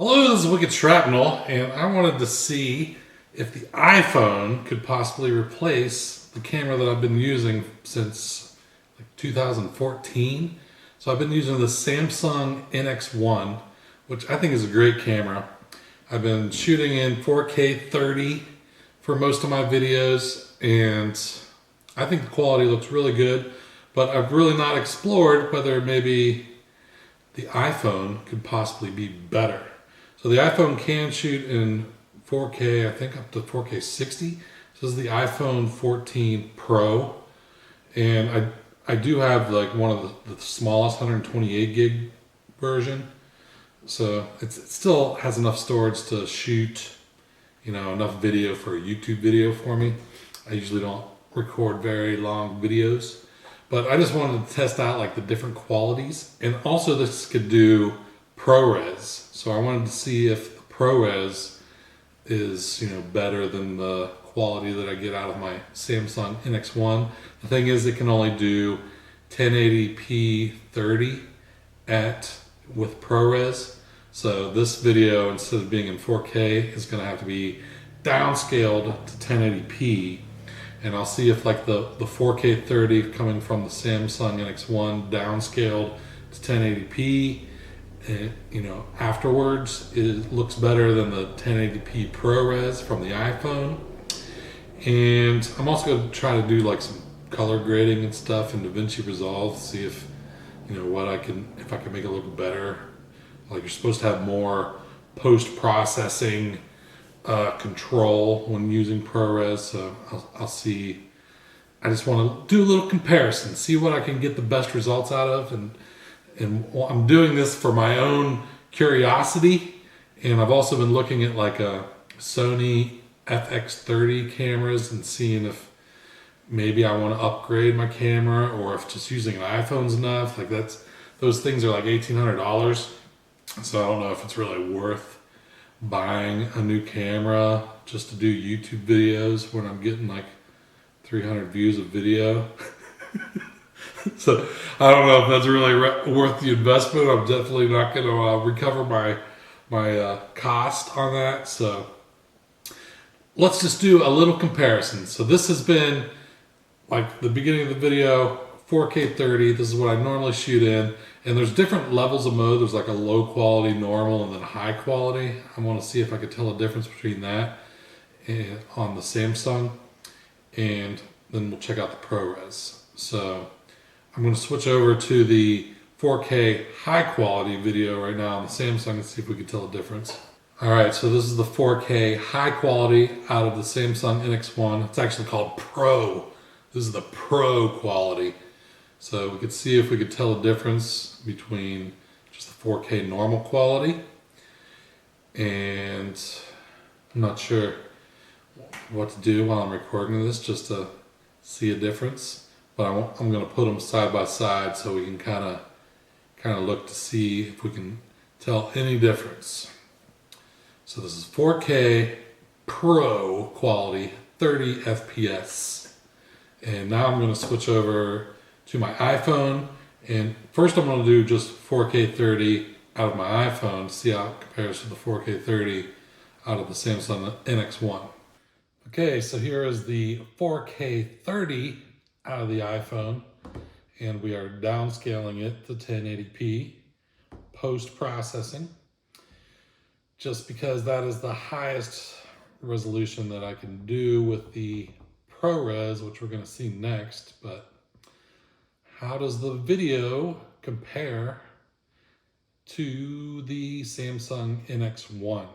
Hello, this is Wicked Shrapnel, and I wanted to see if the iPhone could possibly replace the camera that I've been using since like 2014. So I've been using the Samsung NX1, which I think is a great camera. I've been shooting in 4K 30 for most of my videos, and I think the quality looks really good, but I've really not explored whether maybe the iPhone could possibly be better. So the iPhone can shoot in 4K, I think up to 4K 60. So this is the iPhone 14 Pro. And I do have like one of the smallest 128 gig version. So it still has enough storage to shoot, enough video for a YouTube video for me. I usually don't record very long videos. But I just wanted to test out like the different qualities. And also this could do ProRes. So I wanted to see if the ProRes is, better than the quality that I get out of my Samsung NX1. The thing is, it can only do 1080p 30 with ProRes. So this video, instead of being in 4K, is going to have to be downscaled to 1080p. And I'll see if like the 4K 30 coming from the Samsung NX1 downscaled to 1080p. And, afterwards it looks better than the 1080p ProRes from the iPhone. And I'm also going to try to do like some color grading and stuff in DaVinci Resolve, see if if I can make it look better. Like, you're supposed to have more post-processing control when using ProRes, so I'll see. I just want to do a little comparison, see what I can get the best results out of, and I'm doing this for my own curiosity. And I've also been looking at like a Sony FX30 cameras and seeing if maybe I want to upgrade my camera, or if just using an iPhone's enough. Like, those things are like $1,800, so I don't know if it's really worth buying a new camera just to do YouTube videos when I'm getting like 300 views of video. So I don't know if that's really worth the investment. I'm definitely not going to recover my cost on that. So let's just do a little comparison. So this has been like the beginning of the video, 4K 30. This is what I normally shoot in. And there's different levels of mode. There's like a low quality, normal, and then high quality. I want to see if I could tell a difference between that and on the Samsung. And then we'll check out the ProRes. So I'm going to switch over to the 4K high quality video right now on the Samsung and see if we can tell a difference. Alright, so this is the 4K high quality out of the Samsung NX1. It's actually called Pro. This is the Pro quality. So we could see if we could tell a difference between just the 4K normal quality. And I'm not sure what to do while I'm recording this, just to see a difference. But I'm going to put them side by side so we can kind of look to see if we can tell any difference. So this is 4K Pro quality, 30 FPS. And now I'm going to switch over to my iPhone. And first I'm going to do just 4K 30 out of my iPhone to see how it compares to the 4K 30 out of the Samsung NX1. Okay, so here is the 4K 30 out of the iPhone, and we are downscaling it to 1080p post-processing, just because that is the highest resolution that I can do with the ProRes, which we're going to see next. But how does the video compare to the Samsung NX1?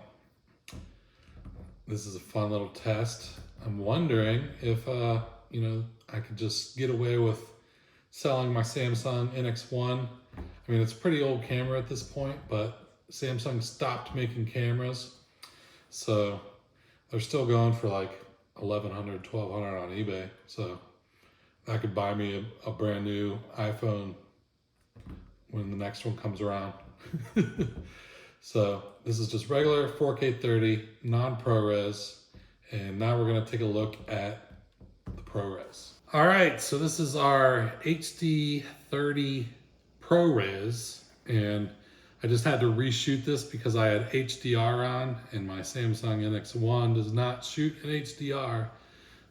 This is a fun little test. I'm wondering if I could just get away with selling my Samsung NX1. I mean, it's a pretty old camera at this point, but Samsung stopped making cameras. So they're still going for like $1,100, $1,200 on eBay. So that could buy me a brand new iPhone when the next one comes around. So this is just regular 4K 30, non-ProRes. And now we're going to take a look at the ProRes. All right, so this is our HD 30 ProRes, and I just had to reshoot this because I had HDR on, and my Samsung NX1 does not shoot in HDR.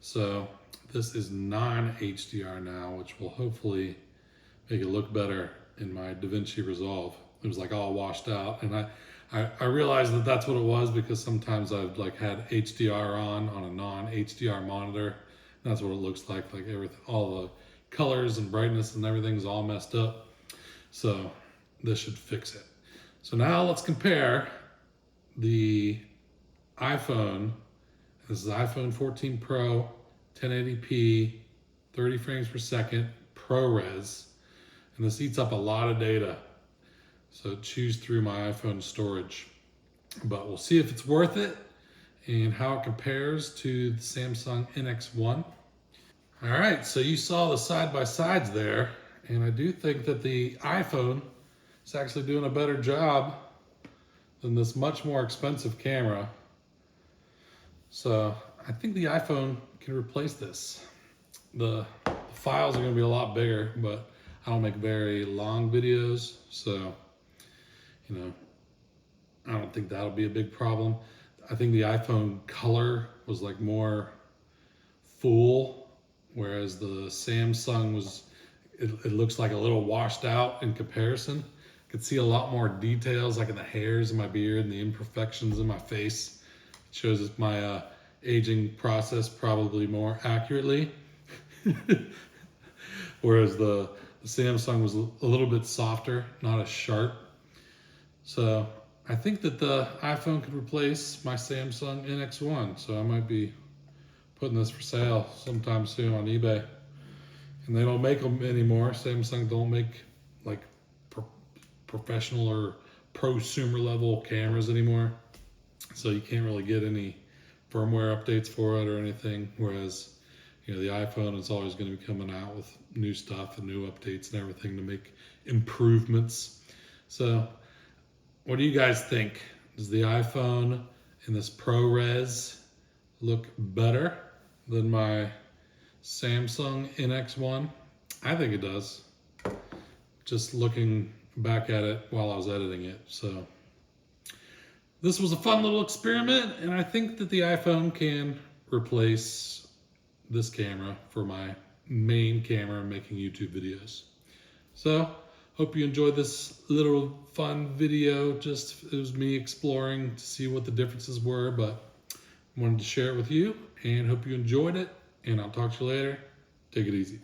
So this is non-HDR now, which will hopefully make it look better in my DaVinci Resolve. It was like all washed out, and I realized that that's what it was because sometimes I've like had HDR on a non-HDR monitor, and that's what it looks like everything, all the colors and brightness and everything's all messed up. So this should fix it. So now let's compare the iPhone. This is iPhone 14 Pro, 1080p, 30 frames per second, ProRes. And this eats up a lot of data. So choose through my iPhone storage. But we'll see if it's worth it and how it compares to the Samsung NX1. All right, so you saw the side-by-sides there. And I do think that the iPhone is actually doing a better job than this much more expensive camera. So I think the iPhone can replace this. The files are going to be a lot bigger, but I don't make very long videos, so I don't think that'll be a big problem. I think the iPhone color was like more full, whereas the Samsung was, it looks like a little washed out in comparison. I could see a lot more details, like in the hairs in my beard and the imperfections in my face. It shows my aging process probably more accurately. Whereas the Samsung was a little bit softer, not as sharp. So I think that the iPhone could replace my Samsung NX1. So I might be putting this for sale sometime soon on eBay. And they don't make them anymore. Samsung don't make like professional or prosumer level cameras anymore. So you can't really get any firmware updates for it or anything. Whereas, the iPhone is always going to be coming out with new stuff and new updates and everything to make improvements. So what do you guys think? Does the iPhone in this ProRes look better than my Samsung NX1? I think it does. Just looking back at it while I was editing it. So this was a fun little experiment, and I think that the iPhone can replace this camera for my main camera making YouTube videos. So hope you enjoyed this little fun video. It was me exploring to see what the differences were, but I wanted to share it with you and hope you enjoyed it, and I'll talk to you later. Take it easy.